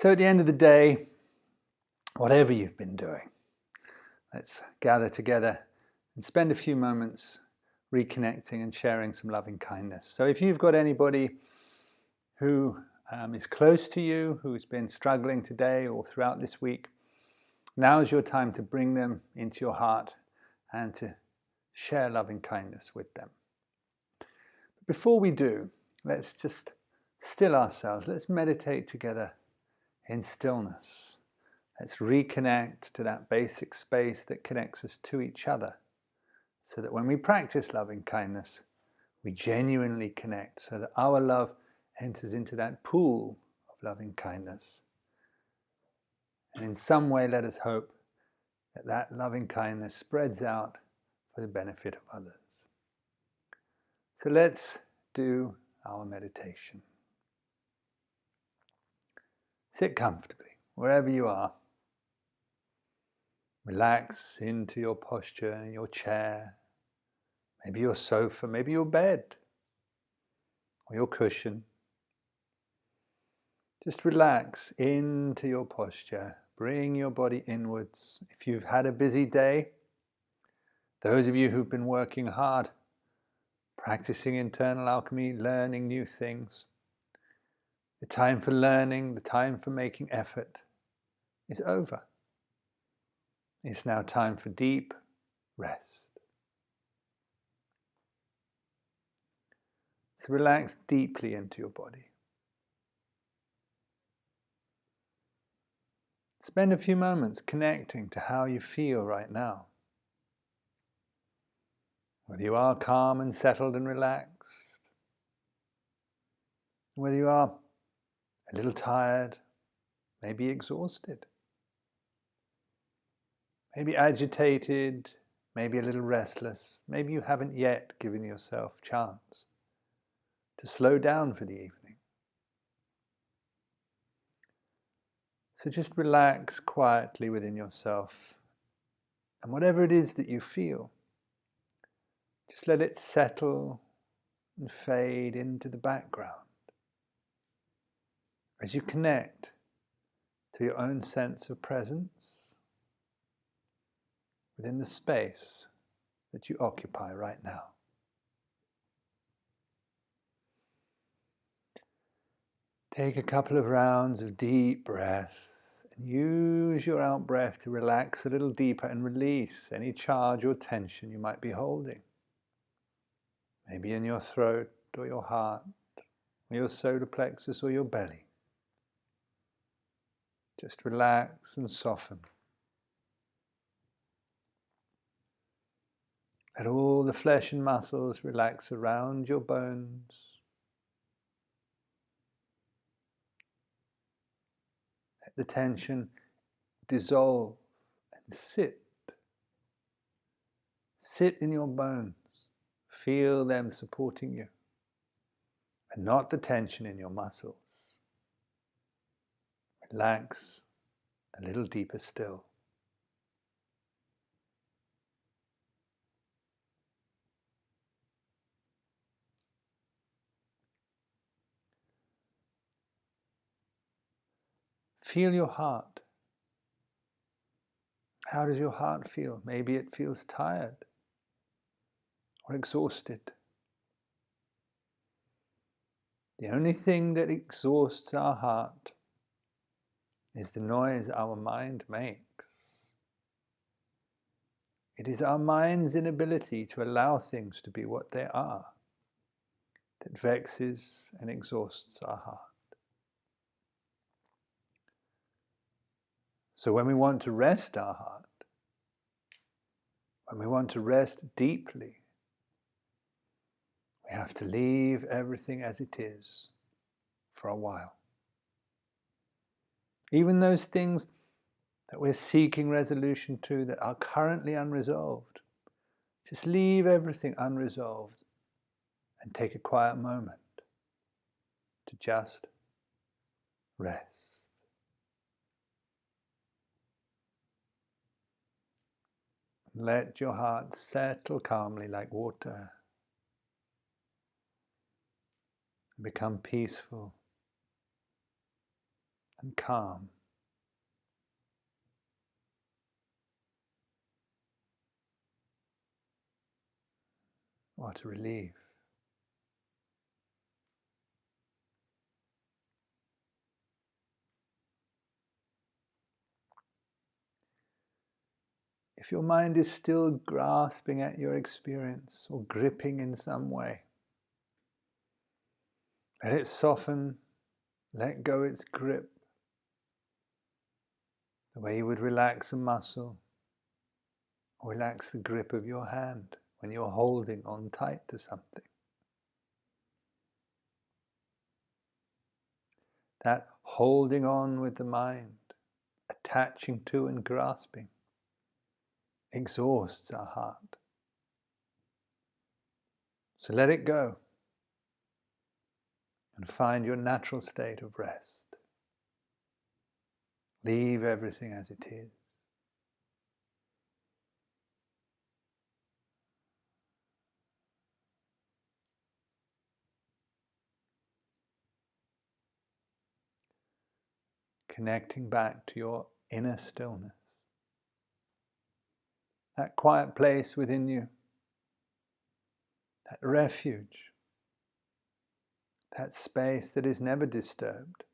So at the end of the day, whatever you've been doing, let's gather together and spend a few moments reconnecting and sharing some loving kindness. So if you've got anybody who is close to you, who's been struggling today or throughout this week, now's your time to bring them into your heart and to share loving kindness with them. But before we do, let's just still ourselves. Let's meditate together in stillness. Let's reconnect to that basic space that connects us to each other, so that when we practice loving kindness, we genuinely connect, so that our love enters into that pool of loving kindness. And in some way, let us hope that that loving kindness spreads out for the benefit of others. So let's do our meditation. Sit comfortably, wherever you are. Relax into your posture in your chair, maybe your sofa, maybe your bed, or your cushion. Just relax into your posture. Bring your body inwards. If you've had a busy day, those of you who've been working hard, practicing internal alchemy, learning new things, the time for learning, the time for making effort is over. It's now time for deep rest. So relax deeply into your body. Spend a few moments connecting to how you feel right now. Whether you are calm and settled and relaxed, whether you are a little tired, maybe exhausted, maybe agitated, maybe a little restless, maybe you haven't yet given yourself a chance to slow down for the evening. So just relax quietly within yourself, and whatever it is that you feel, just let it settle and fade into the background as you connect to your own sense of presence within the space that you occupy right now. Take a couple of rounds of deep breath and use your out breath to relax a little deeper and release any charge or tension you might be holding. Maybe in your throat or your heart, or your solar plexus or your belly. Just relax and soften. Let all the flesh and muscles relax around your bones. Let the tension dissolve and sit. Sit in your bones. Feel them supporting you, and not the tension in your muscles. Relax a little deeper still. Feel your heart. How does your heart feel? Maybe it feels tired or exhausted. The only thing that exhausts our heart is the noise our mind makes. It is our mind's inability to allow things to be what they are that vexes and exhausts our heart. So when we want to rest our heart, when we want to rest deeply, we have to leave everything as it is for a while. Even those things that we're seeking resolution to that are currently unresolved, just leave everything unresolved and take a quiet moment to just rest. Let your heart settle calmly like water. Become peaceful and calm. What a relief. If your mind is still grasping at your experience or gripping in some way, let it soften, let go its grip, the way you would relax a muscle or relax the grip of your hand when you're holding on tight to something. That holding on with the mind, attaching to and grasping, exhausts our heart. So let it go and find your natural state of rest. Leave everything as it is. Connecting back to your inner stillness. That quiet place within you. That refuge. That space that is never disturbed.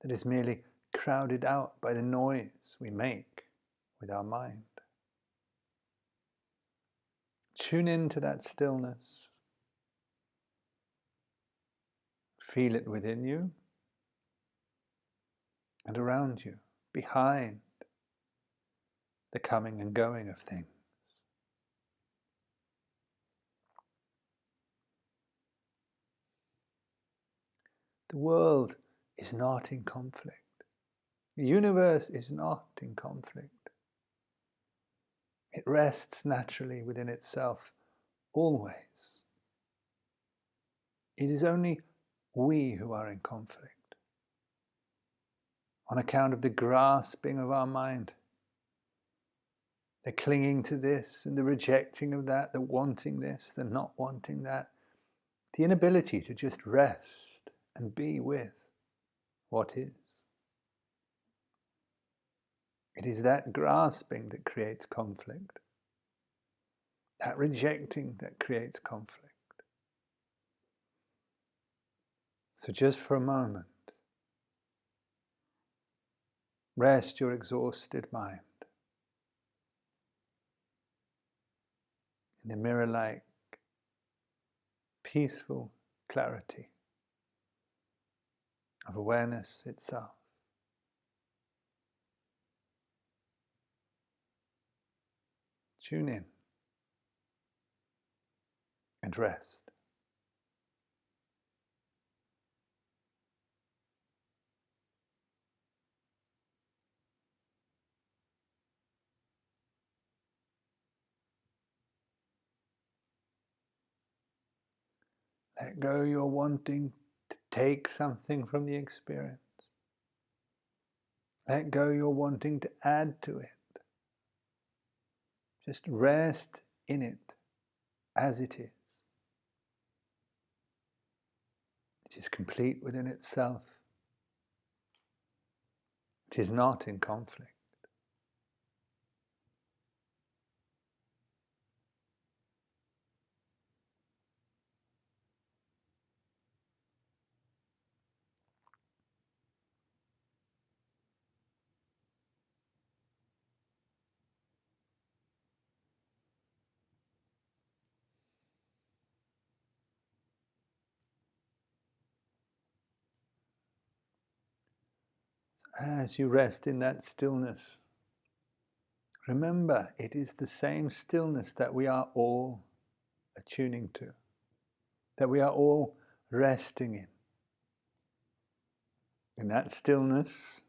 That is merely crowded out by the noise we make with our mind. Tune into that stillness. Feel it within you and around you, behind the coming and going of things. The world is not in conflict. The universe is not in conflict. It rests naturally within itself, always. It is only we who are in conflict, on account of the grasping of our mind, the clinging to this and the rejecting of that, the wanting this, the not wanting that, the inability to just rest and be with what is. It is that grasping that creates conflict, that rejecting that creates conflict. So just for a moment, rest your exhausted mind in the mirror-like, peaceful clarity of awareness itself. Tune in and rest. Let go your wanting to take something from the experience. Let go your wanting to add to it. Just rest in it as it is. It is complete within itself. It is not in conflict. As you rest in that stillness, remember it is the same stillness that we are all attuning to, that we are all resting in. In that stillness,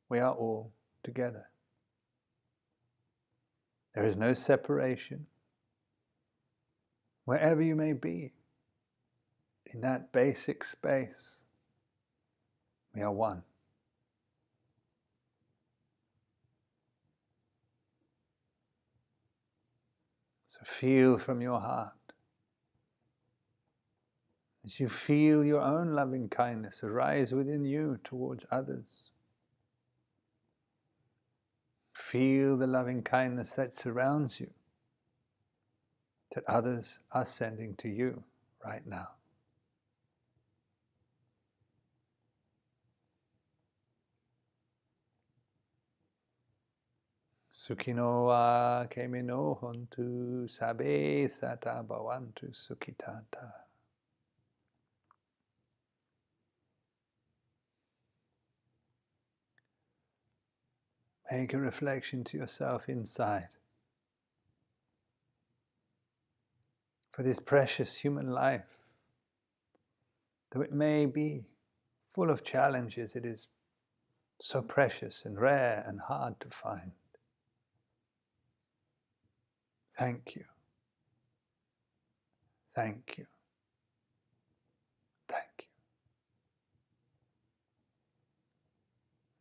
we are all together. There is no separation. Wherever you may be, in that basic space, we are one. So feel from your heart As you feel your own loving kindness arise within you towards others, feel the loving kindness that surrounds you, that others are sending to you right now. Sukhino wa kemino hontu sabe sata bhavantu sukhitata. Make a reflection to yourself inside. For this precious human life, though it may be full of challenges, it is so precious and rare and hard to find. Thank you. Thank you. Thank you.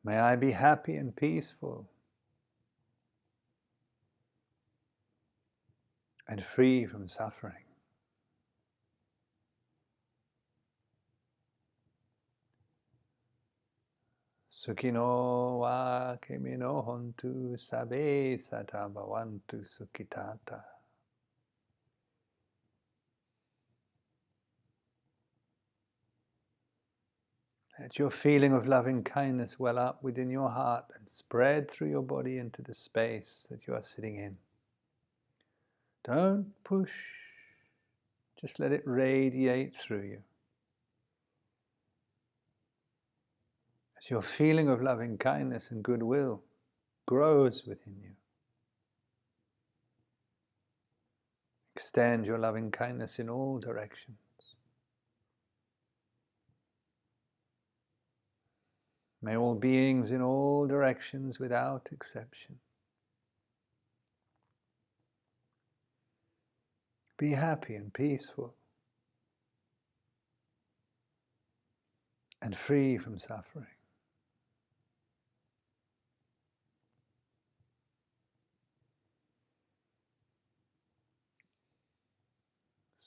May I be happy and peaceful and free from suffering. Sukhino va kemino hontu sabe sata bhavantu sukhitata. Let your feeling of loving kindness well up within your heart and spread through your body into the space that you are sitting in. Don't push, just let it radiate through you. As your feeling of loving kindness and goodwill grows within you, extend your loving kindness in all directions. May all beings in all directions without exception be happy and peaceful and free from suffering.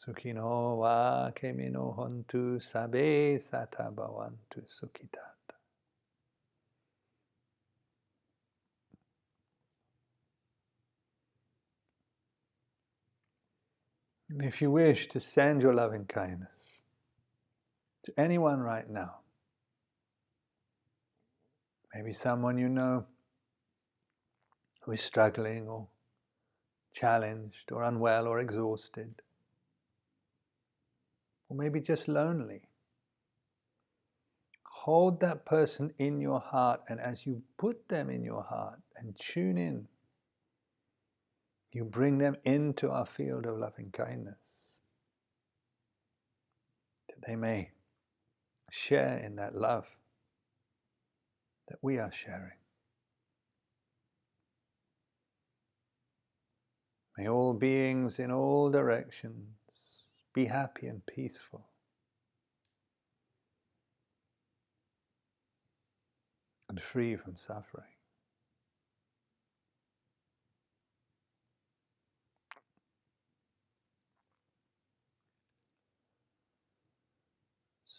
Sukhino va kemino hontu sabe sata bhavantu sukhitata. And if you wish to send your loving kindness to anyone right now, maybe someone you know who is struggling or challenged or unwell or exhausted, or maybe just lonely, hold that person in your heart, and as you put them in your heart and tune in, you bring them into our field of loving kindness, that they may share in that love that we are sharing. May all beings in all directions be happy and peaceful and free from suffering.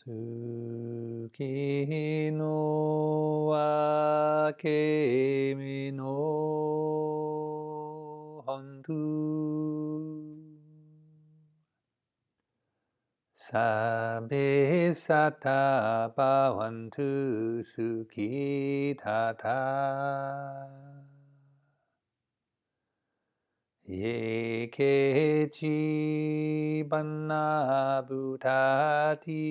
Sukhino wa kemino hontu sabe sata bhavantu sukhitata. Ye ke jibana bhutati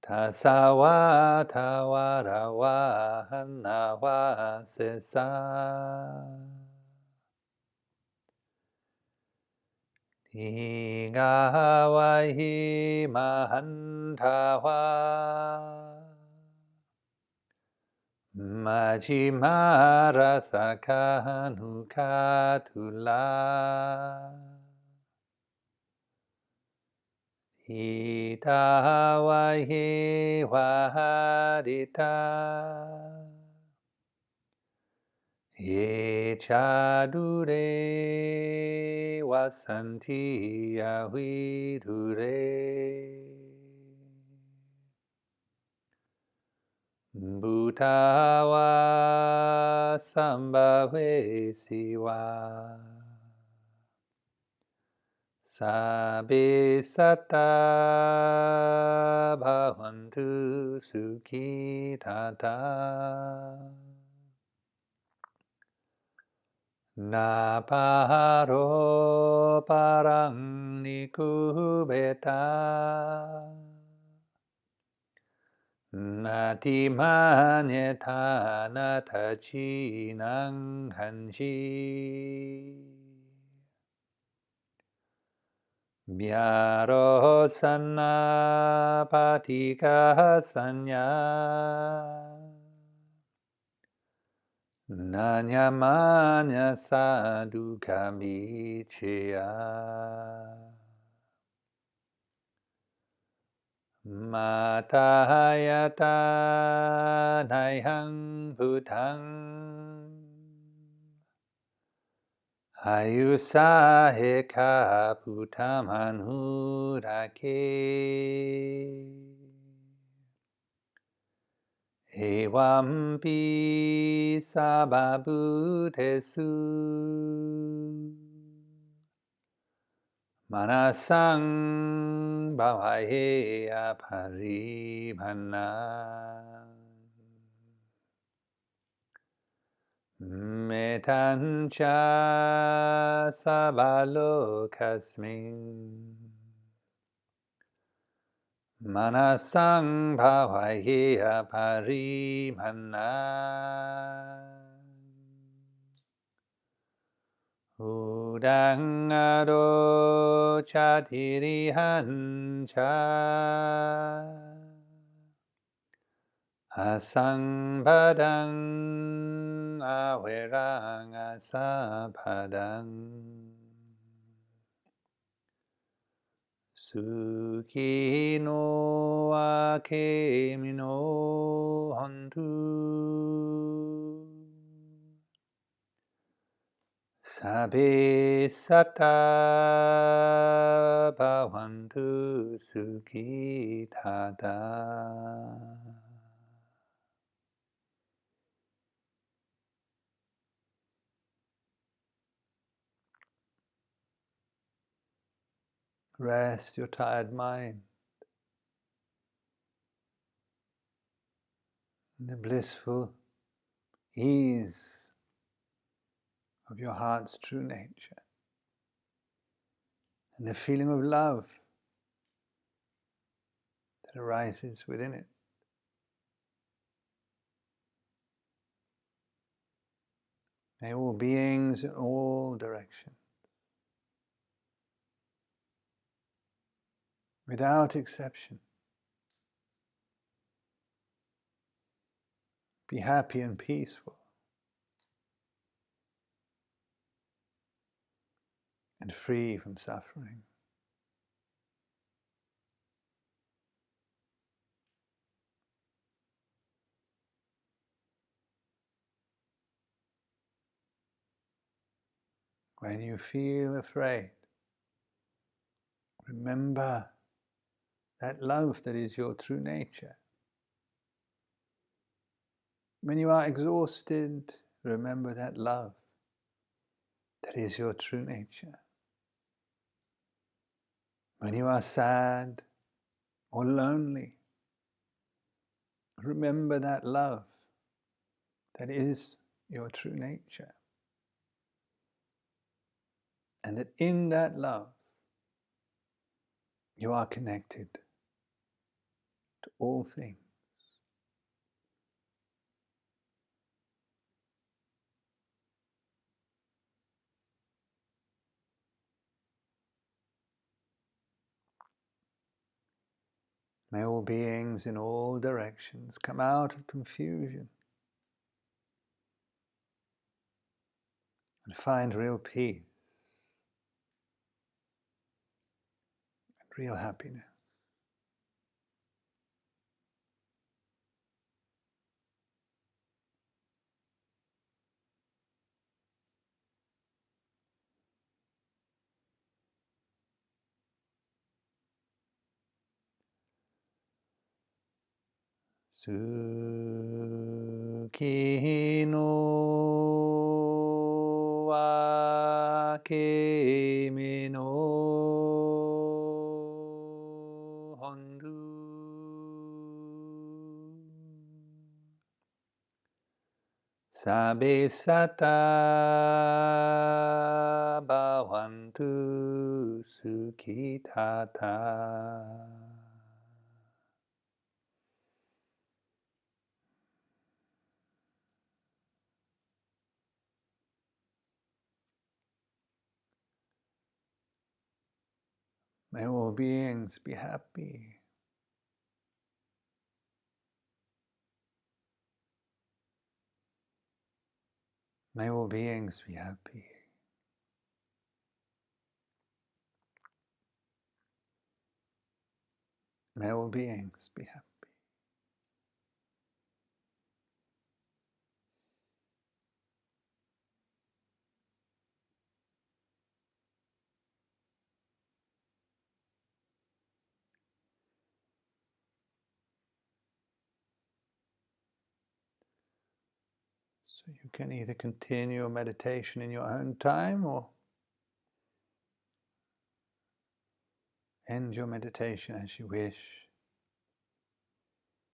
tasawa tawarawa hanawa sesa Igawa hi mahantawa Majimara sakanu katula Itawahi wahadita Ye chadure vasanti avidure Bhutava sambhave siva Sabe sata bhavantu sukhi tata Naparo parang nikubeta Nati manyeta natachi nang hanji Myaro sanna patika sanya Nanyamanya sadhu kamichya Matayata naihang bhutang Ayusa heka bhutamanurake Evampi sababhutesu Manasang bhavaye paribhana Metancha sabalokasmin Manasang bhavaye paribhana Udangaro chatirihancha Asambhadang averang asabhadang Sukhino akemino hontu Sabbe sata bhavantu sukhitata Rest your tired mind in the blissful ease of your heart's true nature and the feeling of love that arises within it. May all beings in all directions, without exception, be happy and peaceful and free from suffering. When you feel afraid, remember that love that is your true nature. When you are exhausted, remember that love that is your true nature. When you are sad or lonely, remember that love that is your true nature. And that in that love, you are connected to all things. May all beings in all directions come out of confusion and find real peace and real happiness. Suki no wakeme no hondu. Sabe sata bhavantu sukhitata. May all beings be happy. May all beings be happy. May all beings be happy. So you can either continue your meditation in your own time or end your meditation as you wish.